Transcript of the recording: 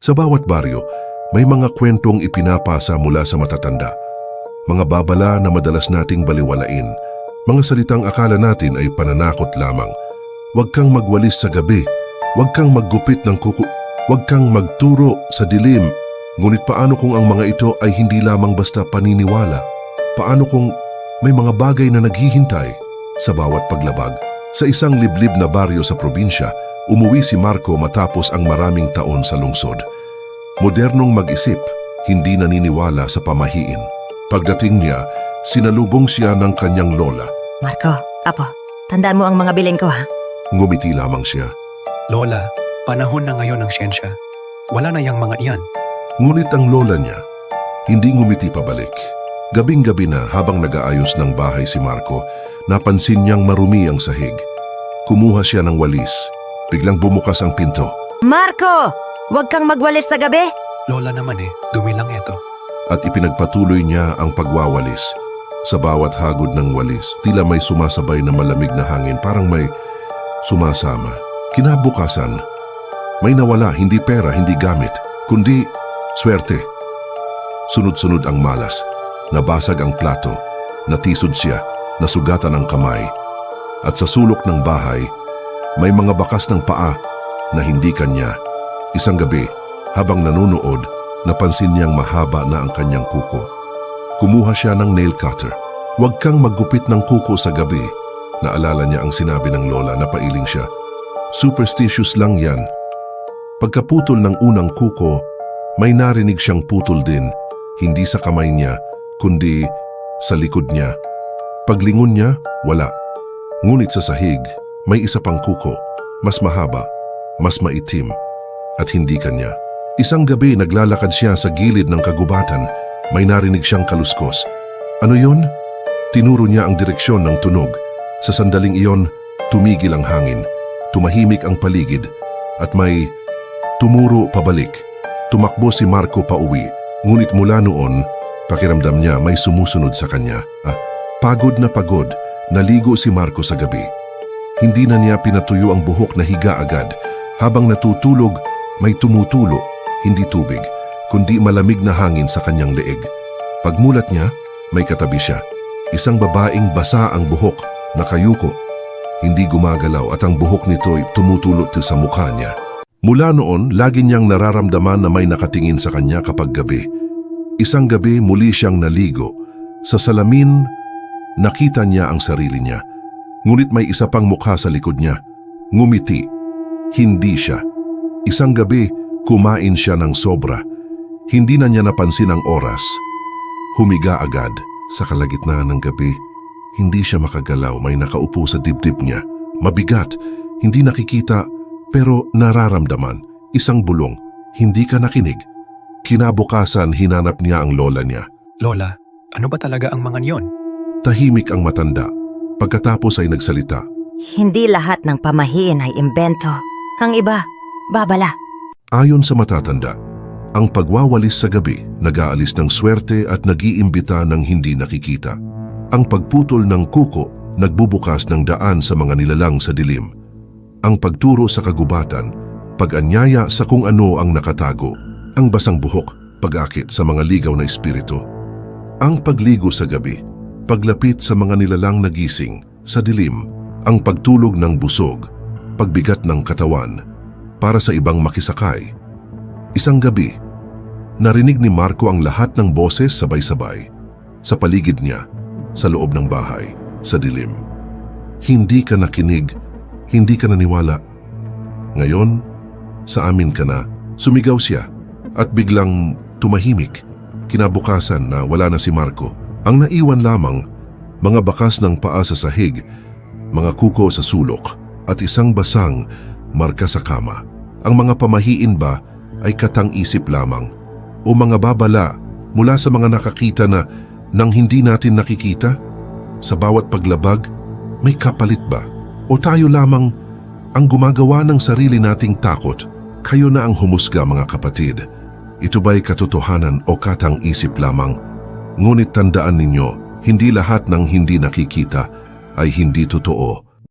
Sa bawat baryo, may mga kwentong ipinapasa mula sa matatanda. Mga babala na madalas nating baliwalain. Mga salitang akala natin ay pananakot lamang. Huwag kang magwalis sa gabi. Huwag kang maggupit ng kuko. Huwag kang magturo sa dilim. Ngunit paano kung ang mga ito ay hindi lamang basta paniniwala? Paano kung may mga bagay na naghihintay sa bawat paglabag? Sa isang liblib na baryo sa probinsya, umuwi si Marco matapos ang maraming taon sa lungsod. Modernong mag-isip, hindi naniniwala sa pamahiin. Pagdating niya, sinalubong siya ng kanyang lola. Marco, apo, tandaan mo ang mga bilin ko ha? Ngumiti lamang siya. Lola, panahon na ngayon ng siyensya. Wala na yang mga iyan. Ngunit ang lola niya, hindi ngumiti pabalik. Gabing-gabi na habang nag-aayos ng bahay si Marco, napansin niyang marumi ang sahig. Kumuha siya ng walis. Biglang bumukas ang pinto. Marco! Huwag kang magwalis sa gabi! Lola naman dumi lang ito. At ipinagpatuloy niya ang pagwawalis. Sa bawat hagod ng walis, tila may sumasabay na malamig na hangin, parang may sumasama. Kinabukasan, may nawala, hindi pera, hindi gamit, kundi swerte. Sunod-sunod ang malas, nabasag ang plato, natisod siya, nasugatan ang kamay. At sa sulok ng bahay, may mga bakas ng paa na hindi kanya. Isang gabi, habang nanunood, napansin niyang mahaba na ang kanyang kuko. Kumuha siya ng nail cutter. Huwag kang maggupit ng kuko sa gabi. Naalala niya ang sinabi ng lola, napailing siya. Superstitious lang yan. Pagkaputol ng unang kuko, may narinig siyang putol din, hindi sa kamay niya, kundi sa likod niya. Paglingon niya, wala. Ngunit sa sahig, may isa pang kuko, mas mahaba, mas maitim, at hindi kanya. Isang gabi naglalakad siya sa gilid ng kagubatan, may narinig siyang kaluskos. Ano yon? Tinuro niya ang direksyon ng tunog. Sa sandaling iyon, tumigil ang hangin, tumahimik ang paligid, at may tumuro pabalik. Tumakbo si Marco pauwi, ngunit mula noon, pakiramdam niya may sumusunod sa kanya. Pagod, naligo si Marco sa gabi. Hindi na niya pinatuyo ang buhok na higa agad. Habang natutulog, may tumutulo, hindi tubig, kundi malamig na hangin sa kanyang leeg. Pagmulat niya, may katabi siya. Isang babaeng basa ang buhok, nakayuko. Hindi gumagalaw at ang buhok nito ay tumutulot sa mukha niya. Mula noon, lagi niyang nararamdaman na may nakatingin sa kanya kapag gabi. Isang gabi muli siyang naligo. Sa salamin, nakita niya ang sarili niya. Ngunit may isa pang mukha sa likod niya. Ngumiti. Hindi siya. Isang gabi, kumain siya ng sobra. Hindi na niya napansin ang oras. Humiga agad. Sa kalagitnaan ng gabi, hindi siya makagalaw, may nakaupo sa dibdib niya. Mabigat, hindi nakikita, pero nararamdaman. Isang bulong, hindi ka nakinig. Kinabukasan, hinanap niya ang lola niya. Lola, ano ba talaga ang mga niyon? Tahimik ang matanda. Pagkatapos ay nagsalita. Hindi lahat ng pamahiin ay imbento. Ang iba, babala. Ayon sa matatanda, ang pagwawalis sa gabi nag-aalis ng swerte at nag-iimbita ng hindi nakikita. Ang pagputol ng kuko nagbubukas ng daan sa mga nilalang sa dilim. Ang pagturo sa kagubatan, pag-anyaya sa kung ano ang nakatago. Ang basang buhok, pag-akit sa mga ligaw na espiritu. Ang pagligo sa gabi, paglapit sa mga nilalang nagising, sa dilim. Ang pagtulog ng busog, pagbigat ng katawan, para sa ibang makisakay. Isang gabi, narinig ni Marco ang lahat ng boses sabay-sabay. Sa paligid niya, sa loob ng bahay, sa dilim. Hindi ka nakinig, hindi ka naniwala. Ngayon, sa amin ka na, sumigaw siya at biglang tumahimik. Kinabukasan na wala na si Marco. Ang naiwan lamang, mga bakas ng paa sa sahig, mga kuko sa sulok at isang basang marka sa kama. Ang mga pamahiin ba ay katang-isip lamang o mga babala mula sa mga nakakita na nang hindi natin nakikita? Sa bawat paglabag, may kapalit ba? O tayo lamang ang gumagawa ng sarili nating takot? Kayo na ang humusga, mga kapatid. Ito ba'y katotohanan o katang-isip lamang? Ngunit tandaan ninyo, hindi lahat ng hindi nakikita ay hindi totoo.